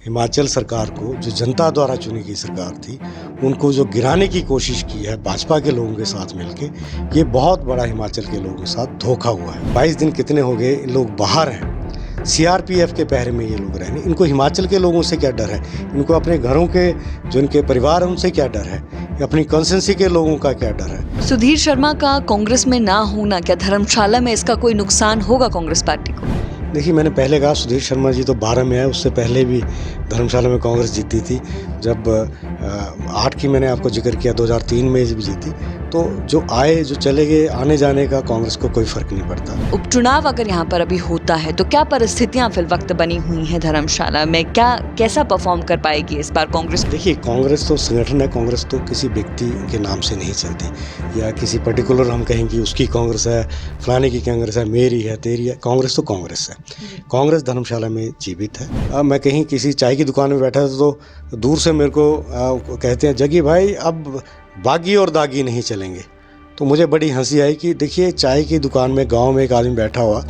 हिमाचल सरकार को, जो जनता द्वारा चुनी गई सरकार थी, उनको जो गिराने की कोशिश की है भाजपा के लोगों के साथ मिलके, ये बहुत बड़ा हिमाचल के लोगों के साथ धोखा हुआ है। 22 दिन कितने हो गए, लोग बाहर हैं, सीआरपीएफ के पहरे में ये लोग रहने। इनको हिमाचल के लोगों से क्या डर है? इनको अपने घरों के जो इनके परिवार हैं उनसे क्या डर है? अपनी कॉन्स्टिट्यूंसी के लोगों का क्या डर है? सुधीर शर्मा का कांग्रेस में ना होना, क्या धर्मशाला में इसका कोई नुकसान होगा कांग्रेस पार्टी को? देखिए, मैंने पहले कहा सुधीर शर्मा जी तो 12 में आए, उससे पहले भी धर्मशाला में कांग्रेस जीती थी। जब 8 की मैंने आपको जिक्र किया, 2003 में भी जीती। तो जो आए, जो चले गए, आने जाने का कांग्रेस को कोई फर्क नहीं पड़ता। उपचुनाव अगर यहाँ पर अभी होता है तो क्या परिस्थितियां फिल वक्त बनी हुई हैं धर्मशाला में? कैसा परफॉर्म कर पाएगी इस बार कांग्रेस? देखिए, कांग्रेस तो संगठन है, कांग्रेस तो किसी व्यक्ति के नाम से नहीं चलती, या किसी पर्टिकुलर हम कहें कि उसकी कांग्रेस है, फलाने की कांग्रेस है, मेरी है, तेरी है। कांग्रेस तो कांग्रेस है। कांग्रेस धर्मशाला में जीवित है। मैं कहीं किसी चाय की दुकान में बैठा था तो दूर से मेरे को कहते हैं, जगी भाई अब बागी और दागी नहीं चलेंगे। तो मुझे बड़ी हंसी आई कि देखिए, चाय की दुकान में गांव में एक आदमी बैठा हुआ,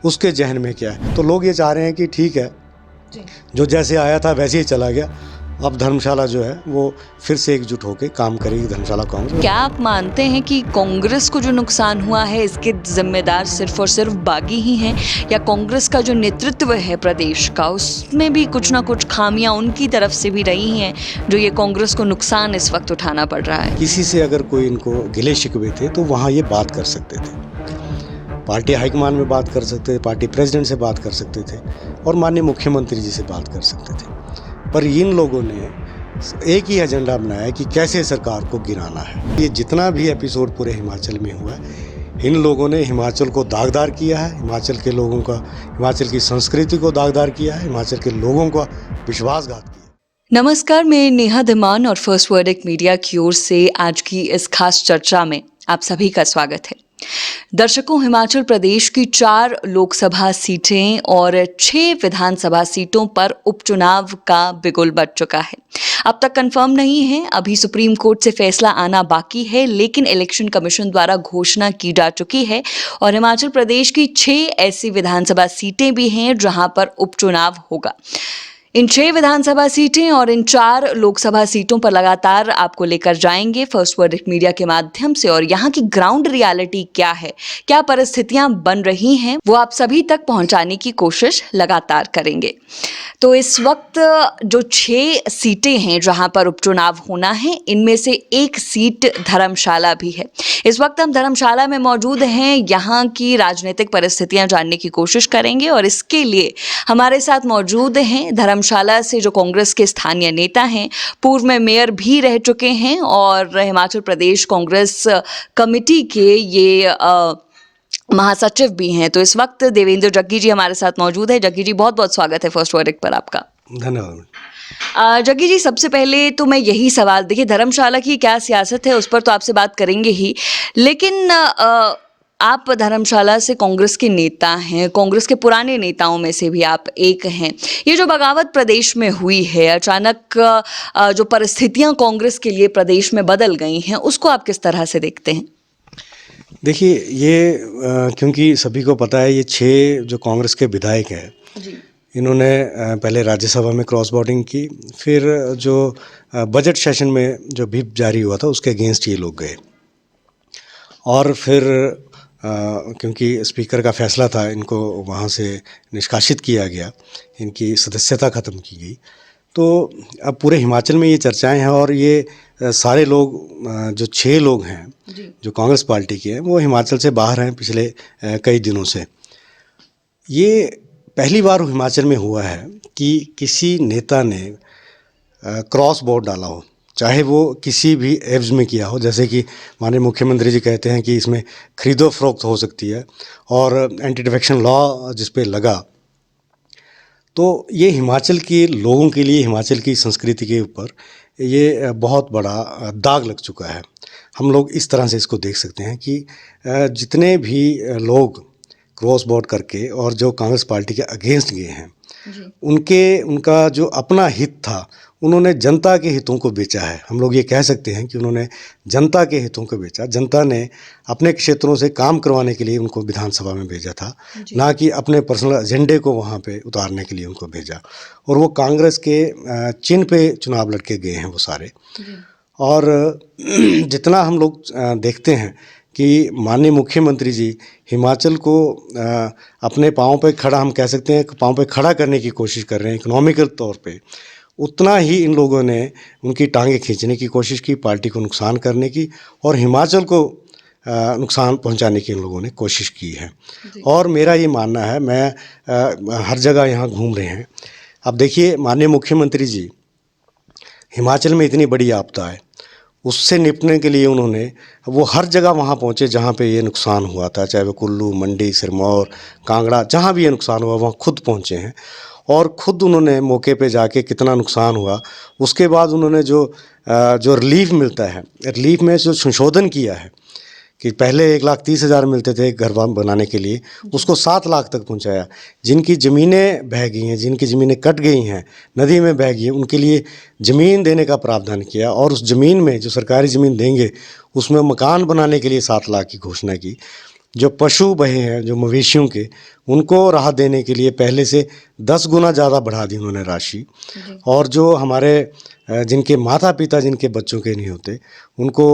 उसके जहन में क्या है। तो लोग ये चाह रहे हैं कि ठीक है, जो जैसे आया था वैसे ही चला गया। अब धर्मशाला जो है वो फिर से एकजुट होकर काम करेगी, धर्मशाला कांग्रेस। क्या आप मानते हैं कि कांग्रेस को जो नुकसान हुआ है इसके जिम्मेदार सिर्फ और सिर्फ बागी ही हैं, या कांग्रेस का जो नेतृत्व है प्रदेश का, उसमें भी कुछ ना कुछ खामियां उनकी तरफ से भी रही हैं जो ये कांग्रेस को नुकसान इस वक्त उठाना पड़ रहा है? किसी से अगर कोई इनको गिले शिकवे थे तो वहाँ ये बात कर सकते थे, पार्टी हाईकमान में बात कर सकते थे, पार्टी प्रेसिडेंट से बात कर सकते थे, और माननीय मुख्यमंत्री जी से बात कर सकते थे। पर इन लोगों ने एक ही एजेंडा बनाया कि कैसे सरकार को गिराना है। ये जितना भी एपिसोड पूरे हिमाचल में हुआ है, इन लोगों ने हिमाचल को दागदार किया है, हिमाचल के लोगों का, हिमाचल की संस्कृति को दागदार किया है, हिमाचल के लोगों का विश्वासघात किया। नमस्कार, मैं नेहा धीमान और फर्स्ट वर्डिक मीडिया की ओर से आज की इस खास चर्चा में आप सभी का स्वागत है। दर्शकों, हिमाचल प्रदेश की 4 लोकसभा सीटें और 6 विधानसभा सीटों पर उपचुनाव का बिगुल बज चुका है। अब तक कंफर्म नहीं है, अभी सुप्रीम कोर्ट से फैसला आना बाकी है, लेकिन इलेक्शन कमीशन द्वारा घोषणा की जा चुकी है और हिमाचल प्रदेश की 6 ऐसी विधानसभा सीटें भी हैं जहां पर उपचुनाव होगा। इन 6 विधानसभा सीटें और इन 4 लोकसभा सीटों पर लगातार आपको लेकर जाएंगे फर्स्ट वर्डिक मीडिया के माध्यम से, और यहाँ की ग्राउंड रियलिटी क्या है, क्या परिस्थितियां बन रही हैं, वो आप सभी तक पहुंचाने की कोशिश लगातार करेंगे। तो इस वक्त जो 6 सीटें हैं जहां पर उपचुनाव होना है, इनमें से एक सीट धर्मशाला भी है। इस वक्त हम धर्मशाला में मौजूद हैं, यहाँ की राजनीतिक परिस्थितियां जानने की कोशिश करेंगे, और इसके लिए हमारे साथ मौजूद हैं धर्मशाला से जो कांग्रेस के स्थानीय नेता हैं, पूर्व में मेयर भी रह चुके हैं और हिमाचल प्रदेश कांग्रेस कमेटी के ये महासचिव भी हैं। तो इस वक्त देवेंद्र जग्गी जी हमारे साथ मौजूद है। जग्गी जी, बहुत बहुत स्वागत है फर्स्ट वर्डिक पर आपका। धन्यवाद। जग्गी जी, सबसे पहले तो मैं यही सवाल, देखिए धर्मशाला की क्या सियासत है उस पर तो आपसे बात करेंगे ही, लेकिन आप धर्मशाला से कांग्रेस के नेता हैं, कांग्रेस के पुराने नेताओं में से भी आप एक हैं। ये जो बगावत प्रदेश में हुई है, अचानक जो परिस्थितियां कांग्रेस के लिए प्रदेश में बदल गई हैं, उसको आप किस तरह से देखते हैं? देखिए, ये क्योंकि सभी को पता है, ये 6 जो कांग्रेस के विधायक हैं, इन्होंने पहले राज्यसभा में क्रॉस वोटिंग की, फिर जो बजट सेशन में जो व्हिप जारी हुआ था उसके अगेंस्ट ये लोग गए, और फिर क्योंकि स्पीकर का फैसला था, इनको वहाँ से निष्कासित किया गया, इनकी सदस्यता ख़त्म की गई। तो अब पूरे हिमाचल में ये चर्चाएं हैं, और ये सारे लोग, जो 6 लोग हैं जो कांग्रेस पार्टी के हैं, वो हिमाचल से बाहर हैं पिछले कई दिनों से। ये पहली बार हिमाचल में हुआ है कि किसी नेता ने क्रॉस वोट डाला हो, चाहे वो किसी भी एव्स में किया हो, जैसे कि माननीय मुख्यमंत्री जी कहते हैं कि इसमें खरीदो फरोख्त हो सकती है, और एंटी डिफेक्शन लॉ जिस पे लगा। तो ये हिमाचल के लोगों के लिए, हिमाचल की संस्कृति के ऊपर ये बहुत बड़ा दाग लग चुका है। हम लोग इस तरह से इसको देख सकते हैं कि जितने भी लोग क्रॉस वोट करके और जो कांग्रेस पार्टी के अगेंस्ट गए हैं, उनका जो अपना हित था उन्होंने जनता के हितों को बेचा है। हम लोग ये कह सकते हैं कि उन्होंने जनता के हितों को बेचा। जनता ने अपने क्षेत्रों से काम करवाने के लिए उनको विधानसभा में भेजा था, ना कि अपने पर्सनल एजेंडे को वहाँ पे उतारने के लिए उनको भेजा। और वो कांग्रेस के चिन्ह पे चुनाव लड़के गए हैं वो सारे। और जितना हम लोग देखते हैं कि माननीय मुख्यमंत्री जी हिमाचल को अपने पाँव पे खड़ा, हम कह सकते हैं पाँव पे खड़ा करने की कोशिश कर रहे हैं इकोनॉमिकल तौर पे, उतना ही इन लोगों ने उनकी टांगें खींचने की कोशिश की, पार्टी को नुकसान करने की और हिमाचल को नुकसान पहुंचाने की इन लोगों ने कोशिश की है। और मेरा ये मानना है, मैं हर जगह यहाँ घूम रहे हैं। अब देखिए माननीय मुख्यमंत्री जी, हिमाचल में इतनी बड़ी आपदा है, उससे निपटने के लिए उन्होंने वो हर जगह वहाँ पहुँचे जहाँ पे ये नुकसान हुआ था, चाहे वो कुल्लू, मंडी, सिरमौर, कांगड़ा, जहाँ भी ये नुकसान हुआ वहाँ खुद पहुँचे हैं। और ख़ुद उन्होंने मौके पे जाके कितना नुकसान हुआ, उसके बाद उन्होंने जो रिलीफ मिलता है, रिलीफ में जो संशोधन किया है कि पहले 1,30,000 मिलते थे घर बनाने के लिए, उसको 7 लाख तक पहुंचाया। जिनकी ज़मीनें बह गई हैं, जिनकी ज़मीनें कट गई हैं, नदी में बह गई हैं, उनके लिए ज़मीन देने का प्रावधान किया। और उस ज़मीन में जो सरकारी ज़मीन देंगे उसमें मकान बनाने के लिए 7 लाख की घोषणा की। जो पशु बहे हैं, जो मवेशियों के, उनको राहत देने के लिए पहले से 10 गुना ज़्यादा बढ़ा दी उन्होंने राशि। और जो हमारे जिनके माता पिता जिनके बच्चों के नहीं होते, उनको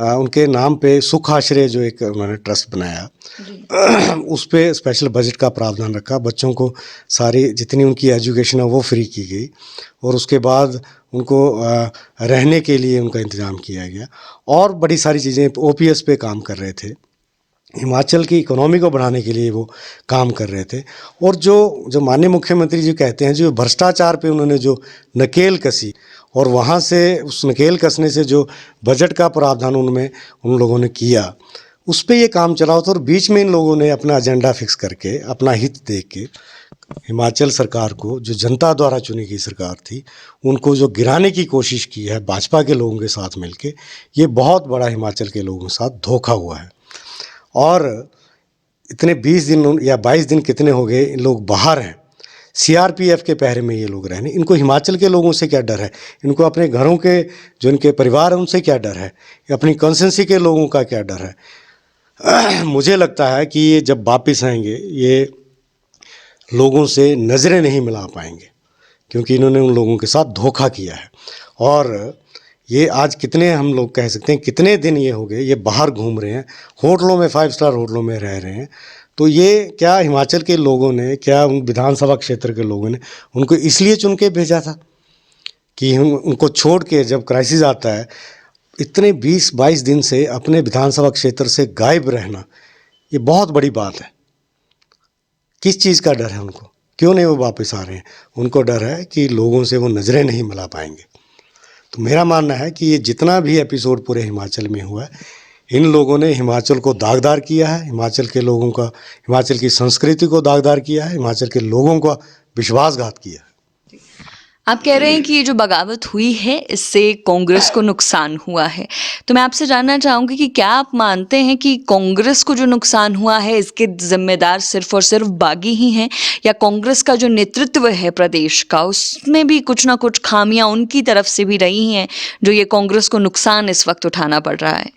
उनके नाम पे सुख आश्रय जो एक उन्होंने ट्रस्ट बनाया, उस पे स्पेशल बजट का प्रावधान रखा। बच्चों को सारी जितनी उनकी एजुकेशन है वो फ्री की गई और उसके बाद उनको रहने के लिए उनका इंतज़ाम किया गया। और बड़ी सारी चीज़ें OPS पे काम कर रहे थे, हिमाचल की इकोनॉमी को बढ़ाने के लिए वो काम कर रहे थे। और जो माननीय मुख्यमंत्री जी कहते हैं, जो भ्रष्टाचार पे उन्होंने जो नकेल कसी और वहाँ से उस नकेल कसने से जो बजट का प्रावधान उन लोगों ने किया, उस पे ये काम चला होता। और बीच में इन लोगों ने अपना एजेंडा फिक्स करके, अपना हित देख के हिमाचल सरकार को, जो जनता द्वारा चुनी गई सरकार थी, उनको जो गिराने की कोशिश की है भाजपा के लोगों के साथ मिलके, ये बहुत बड़ा हिमाचल के लोगों के साथ धोखा हुआ है। और इतने 20 दिन या 22 दिन कितने हो गए, इन लोग बाहर हैं, CRPF के पहरे में ये लोग रहने। इनको हिमाचल के लोगों से क्या डर है? इनको अपने घरों के जो इनके परिवार है उनसे क्या डर है? अपनी कंस्टिट्यूंसी के लोगों का क्या डर है? मुझे लगता है कि ये जब वापस आएंगे, ये लोगों से नज़रें नहीं मिला पाएंगे, क्योंकि इन्होंने उन लोगों के साथ धोखा किया है। और ये आज कितने, हम लोग कह सकते हैं कितने दिन ये हो गए, ये बाहर घूम रहे हैं, होटलों में, 5 स्टार होटलों में रह रहे हैं। तो ये क्या हिमाचल के लोगों ने, क्या उन विधानसभा क्षेत्र के लोगों ने उनको इसलिए चुन के भेजा था कि उनको छोड़ के जब क्राइसिस आता है, इतने 20-22 दिन से अपने विधानसभा क्षेत्र से गायब रहना, ये बहुत बड़ी बात है। किस चीज़ का डर है उनको? क्यों नहीं वो वापस आ रहे हैं? उनको डर है कि लोगों से वो नज़रें नहीं मिला पाएंगे। तो मेरा मानना है कि ये जितना भी एपिसोड पूरे हिमाचल में हुआ है, इन लोगों ने हिमाचल को दागदार किया है, हिमाचल के लोगों का, हिमाचल की संस्कृति को दागदार किया है, हिमाचल के लोगों का विश्वासघात किया है। आप कह रहे हैं कि ये जो बगावत हुई है इससे कांग्रेस को नुकसान हुआ है, तो मैं आपसे जानना चाहूँगी कि क्या आप मानते हैं कि कांग्रेस को जो नुकसान हुआ है इसके जिम्मेदार सिर्फ और सिर्फ बागी ही हैं, या कांग्रेस का जो नेतृत्व है प्रदेश का उसमें भी कुछ ना कुछ खामियां उनकी तरफ से भी रही हैं जो ये कांग्रेस को नुकसान इस वक्त उठाना पड़ रहा है?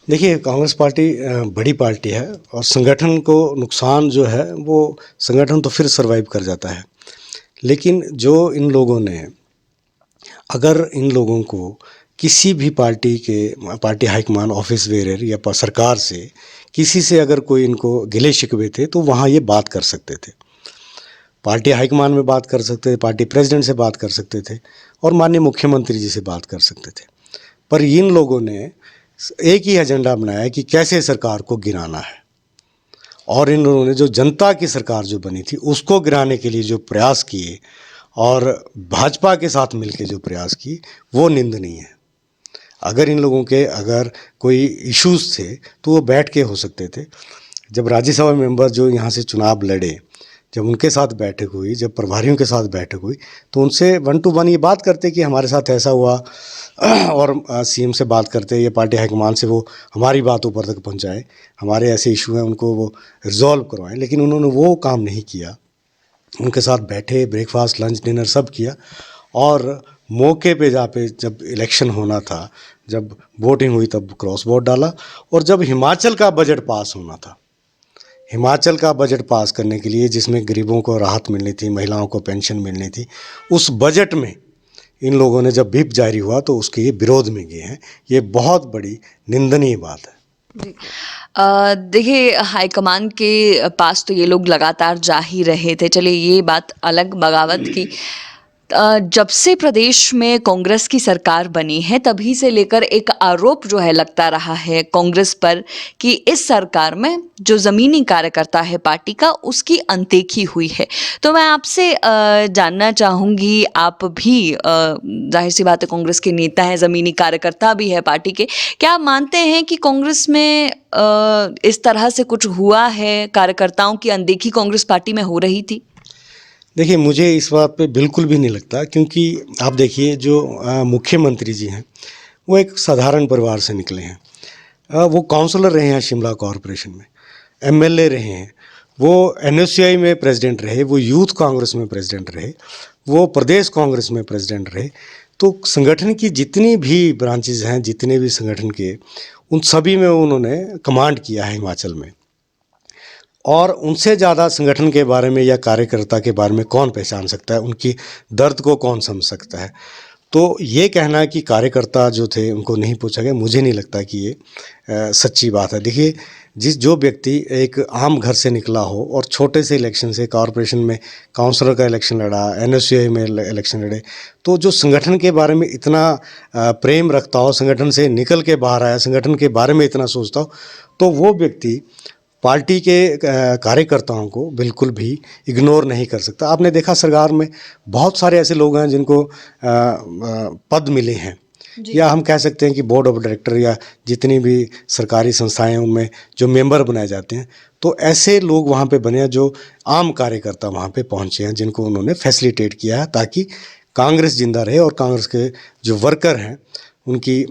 देखिए, कांग्रेस पार्टी बड़ी पार्टी है और संगठन को नुकसान जो है वो संगठन तो फिर सर्वाइव कर जाता है। लेकिन जो इन लोगों ने, अगर इन लोगों को किसी भी पार्टी हाईकमान, ऑफिस बेरर या सरकार से किसी से अगर कोई इनको गिले शिकवे थे तो वहाँ ये बात कर सकते थे, पार्टी हाईकमान में बात कर सकते थे, पार्टी प्रेसिडेंट से बात कर सकते थे और माननीय मुख्यमंत्री जी से बात कर सकते थे। पर इन लोगों ने एक ही एजेंडा बनाया कि कैसे सरकार को गिराना है। और इन लोगों ने जो जनता की सरकार जो बनी थी उसको गिराने के लिए जो प्रयास किए और भाजपा के साथ मिलकर जो प्रयास किए, वो निंदनीय है। अगर इन लोगों के अगर कोई इश्यूज़ थे तो वो बैठ के हो सकते थे। जब राज्यसभा मेंबर जो यहाँ से चुनाव लड़े, जब उनके साथ बैठक हुई, जब प्रभारियों के साथ बैठक हुई, तो उनसे 1 to 1 ये बात करते कि हमारे साथ ऐसा हुआ, और CM से बात करते, ये पार्टी हाईकमान से वो हमारी बात ऊपर तक पहुंचाए, हमारे ऐसे इशू हैं उनको वो रिजॉल्व करवाएं। लेकिन उन्होंने वो काम नहीं किया। उनके साथ बैठे, ब्रेकफास्ट, लंच, डिनर सब किया और मौके पे जहाँ पे जब इलेक्शन होना था, जब वोटिंग हुई तब क्रॉस वोट डाला। और जब हिमाचल का बजट पास होना था, हिमाचल का बजट पास करने के लिए जिसमें गरीबों को राहत मिलनी थी, महिलाओं को पेंशन मिलनी थी, उस बजट में इन लोगों ने जब व्हिप जारी हुआ तो उसके ये विरोध में गए हैं। ये बहुत बड़ी निंदनीय बात है। देखिए, हाईकमान के पास तो ये लोग लगातार जा ही रहे थे। चलिए, ये बात अलग, बगावत की। जब से प्रदेश में कांग्रेस की सरकार बनी है तभी से लेकर एक आरोप जो है लगता रहा है कांग्रेस पर कि इस सरकार में जो ज़मीनी कार्यकर्ता है पार्टी का, उसकी अनदेखी हुई है। तो मैं आपसे जानना चाहूँगी, आप भी जाहिर सी बात है कांग्रेस के नेता हैं, ज़मीनी कार्यकर्ता भी है पार्टी के, क्या आप मानते हैं कि कांग्रेस में इस तरह से कुछ हुआ है, कार्यकर्ताओं की अनदेखी कांग्रेस पार्टी में हो रही थी? देखिए, मुझे इस बात पे बिल्कुल भी नहीं लगता, क्योंकि आप देखिए जो मुख्यमंत्री जी हैं वो एक साधारण परिवार से निकले हैं। वो काउंसलर रहे हैं शिमला कॉरपोरेशन में, एमएलए रहे हैं, वो एनएसयूआई में प्रेसिडेंट रहे, वो यूथ कांग्रेस में प्रेसिडेंट रहे, वो प्रदेश कांग्रेस में प्रेसिडेंट रहे। तो संगठन की जितनी भी ब्रांचेज हैं, जितने भी संगठन के, उन सभी में उन्होंने कमांड किया है हिमाचल में। और उनसे ज़्यादा संगठन के बारे में या कार्यकर्ता के बारे में कौन पहचान सकता है, उनकी दर्द को कौन समझ सकता है। तो ये कहना कि कार्यकर्ता जो थे उनको नहीं पूछा गया, मुझे नहीं लगता कि ये सच्ची बात है। देखिए, जो व्यक्ति एक आम घर से निकला हो और छोटे से इलेक्शन से कॉरपोरेशन में काउंसलर का इलेक्शन लड़ा, एनएसयूआई में इलेक्शन लड़े, तो जो संगठन के बारे में इतना प्रेम रखता हो, संगठन से निकल के बाहर आया, संगठन के बारे में इतना सोचता हो, तो वो व्यक्ति पार्टी के कार्यकर्ताओं को बिल्कुल भी इग्नोर नहीं कर सकता। आपने देखा सरकार में बहुत सारे ऐसे लोग हैं जिनको पद मिले हैं, या हम कह सकते हैं कि बोर्ड ऑफ डायरेक्टर या जितनी भी सरकारी संस्थाएं हैं उनमें जो मेंबर बनाए जाते हैं, तो ऐसे लोग वहाँ पे बने हैं जो आम कार्यकर्ता वहाँ पे पहुँचे हैं, जिनको उन्होंने फैसिलिटेट किया है ताकि कांग्रेस जिंदा रहे और कांग्रेस के जो वर्कर हैं उनकी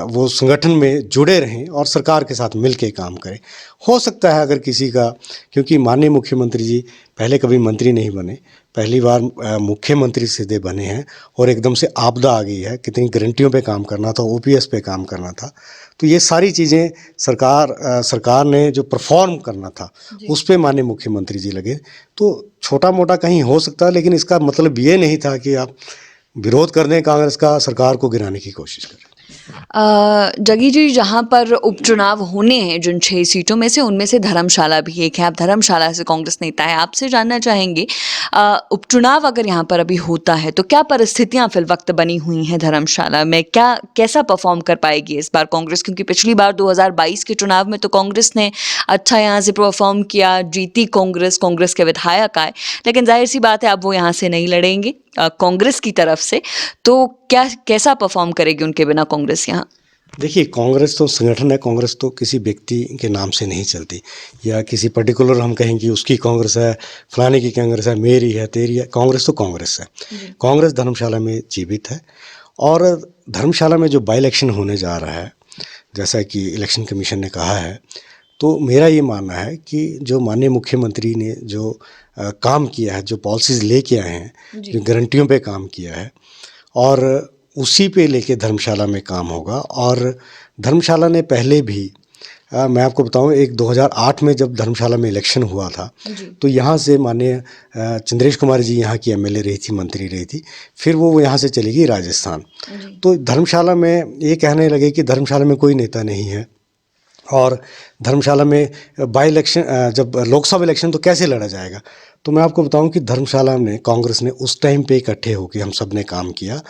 वो संगठन में जुड़े रहें और सरकार के साथ मिल के काम करें। हो सकता है अगर किसी का, क्योंकि माननीय मुख्यमंत्री जी पहले कभी मंत्री नहीं बने, पहली बार मुख्यमंत्री सीधे बने हैं और एकदम से आपदा आ गई है, कितनी गारंटियों पे काम करना था, ओपीएस पे काम करना था, तो ये सारी चीज़ें सरकार ने जो परफॉर्म करना था उस पर माननीय मुख्यमंत्री जी लगे। तो छोटा मोटा कहीं हो सकता है, लेकिन इसका मतलब ये नहीं था कि आप विरोध कर दें कांग्रेस का, सरकार को गिराने की कोशिश करें। जगी जी, जहाँ पर उपचुनाव होने हैं जिन 6 सीटों में से, उनमें से धर्मशाला भी एक है। आप धर्मशाला से कांग्रेस नेता है, आपसे जानना चाहेंगे, उपचुनाव अगर यहाँ पर अभी होता है तो क्या परिस्थितियाँ फिल वक्त बनी हुई हैं धर्मशाला में? कैसा परफॉर्म कर पाएगी इस बार कांग्रेस? क्योंकि पिछली बार 2022 के चुनाव में तो कांग्रेस ने अच्छा यहाँ से परफॉर्म किया, जीती कांग्रेस के विधायक आए, लेकिन जाहिर सी बात है अब वो यहाँ से नहीं लड़ेंगे कांग्रेस की तरफ से, तो कैसा परफॉर्म करेगी उनके बिना कांग्रेस यहाँ? देखिए, कांग्रेस तो संगठन है, कांग्रेस तो किसी व्यक्ति के नाम से नहीं चलती, या किसी पर्टिकुलर हम कहें कि उसकी कांग्रेस है, फलाने की कांग्रेस है, मेरी है, तेरी है। कांग्रेस तो कांग्रेस है। कांग्रेस धर्मशाला में जीवित है। और धर्मशाला में जो बाई इलेक्शन होने जा रहा है, जैसा कि इलेक्शन कमीशन ने कहा है, तो मेरा ये मानना है कि जो माननीय मुख्यमंत्री ने जो काम किया है, जो पॉलिसीज़ लेके आए हैं, जो गारंटियों पे काम किया है, और उसी पे लेके धर्मशाला में काम होगा। और धर्मशाला ने पहले भी मैं आपको बताऊं, एक 2008 में जब धर्मशाला में इलेक्शन हुआ था, तो यहाँ से माननीय चंद्रेश कुमारी जी यहाँ की एमएलए रही थी, मंत्री रही थी, फिर वो यहाँ से चली गई राजस्थान। तो धर्मशाला में ये कहने लगे कि धर्मशाला में कोई नेता नहीं है, और धर्मशाला में बाई इलेक्शन, जब लोकसभा इलेक्शन तो कैसे लड़ा जाएगा। तो मैं आपको बताऊं कि धर्मशाला में कांग्रेस ने उस टाइम पे इकट्ठे होकर हम सब ने काम किया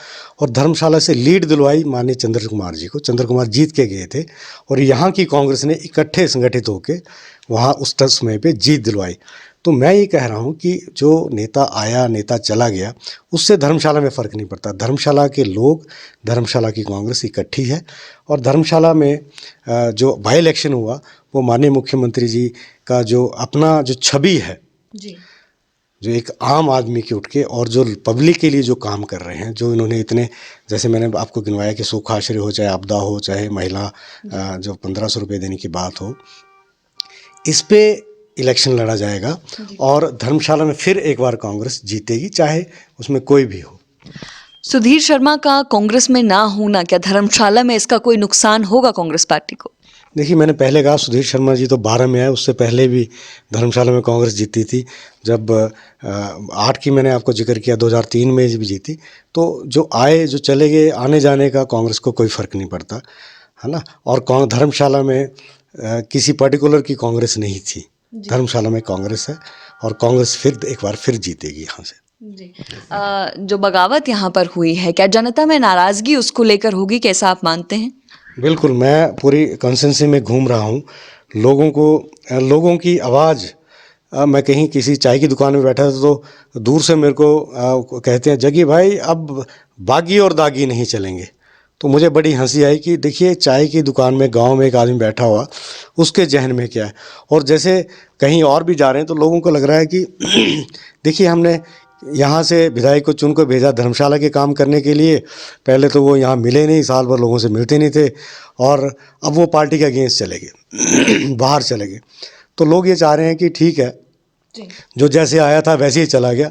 और धर्मशाला से लीड दिलवाई माननीय चंद्र कुमार जी को। चंद्र कुमार जीत के गए थे और यहाँ की कांग्रेस ने इकट्ठे संगठित होकर वहाँ उस समय पे जीत दिलवाई। तो मैं ये कह रहा हूँ कि जो नेता आया, नेता चला गया, उससे धर्मशाला में फ़र्क नहीं पड़ता। धर्मशाला के लोग, धर्मशाला की कांग्रेस इकट्ठी है। और धर्मशाला में जो बाई इलेक्शन हुआ, वो माननीय मुख्यमंत्री जी का जो अपना जो छवि है जी, जो एक आम आदमी की उठ के और जो पब्लिक के लिए जो काम कर रहे हैं, जो इन्होंने इतने, जैसे मैंने आपको गिनवाया कि सूखा आश्रय हो, चाहे आपदा हो, चाहे महिला जो 1500 रुपये देने की बात हो, इस पे इलेक्शन लड़ा जाएगा और धर्मशाला में फिर एक बार कांग्रेस जीतेगी, चाहे उसमें कोई भी हो। सुधीर शर्मा का कांग्रेस में ना होना, क्या धर्मशाला में इसका कोई नुकसान होगा कांग्रेस पार्टी को? देखिए, मैंने पहले कहा सुधीर शर्मा जी तो 12 में आए, उससे पहले भी धर्मशाला में कांग्रेस जीती थी। जब 8 की मैंने आपको जिक्र किया, 2003 में भी जीती। तो जो आए, जो चले गए, आने जाने का कांग्रेस को कोई फ़र्क नहीं पड़ता, है ना। और धर्मशाला में किसी पर्टिकुलर की कांग्रेस नहीं थी, धर्मशाला में कांग्रेस है और कांग्रेस फिर एक बार फिर जीतेगी यहाँ से। जी। जो बगावत यहाँ पर हुई है, क्या जनता में नाराज़गी उसको लेकर होगी, कैसा आप मानते हैं? बिल्कुल, मैं पूरी कॉन्स्टिट्यूंसी में घूम रहा हूँ, लोगों की आवाज़, मैं कहीं किसी चाय की दुकान में बैठा था तो दूर से मेरे को कहते हैं, जगी भाई अब बागी और दागी नहीं चलेंगे। तो मुझे बड़ी हंसी आई कि देखिए, चाय की दुकान में गांव में एक आदमी बैठा हुआ, उसके जहन में क्या है। और जैसे कहीं और भी जा रहे हैं तो लोगों को लग रहा है कि देखिए, हमने यहाँ से विधायक को चुन कर भेजा धर्मशाला के काम करने के लिए। पहले तो वो यहाँ मिले नहीं, साल भर लोगों से मिलते नहीं थे, और अब वो पार्टी के अगेंस्ट चले गए बाहर चले गए। तो लोग ये चाह रहे हैं कि ठीक है, जो जैसे आया था वैसे ही चला गया।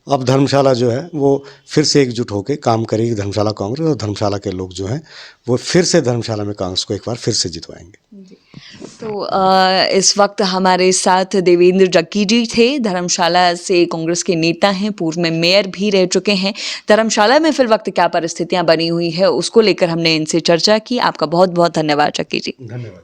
अब धर्मशाला जो है वो फिर से एकजुट होकर काम करेगी, धर्मशाला कांग्रेस, और धर्मशाला के लोग जो हैं वो फिर से धर्मशाला में कांग्रेस को एक बार फिर से जितवाएंगे। तो इस वक्त हमारे साथ देवेंद्र जग्गी जी थे, धर्मशाला से कांग्रेस के नेता हैं, पूर्व में मेयर भी रह चुके हैं। धर्मशाला में फिल वक्त क्या परिस्थितियां बनी हुई है उसको लेकर हमने इनसे चर्चा की। आपका बहुत बहुत धन्यवाद जग्गी जी। धन्यवाद।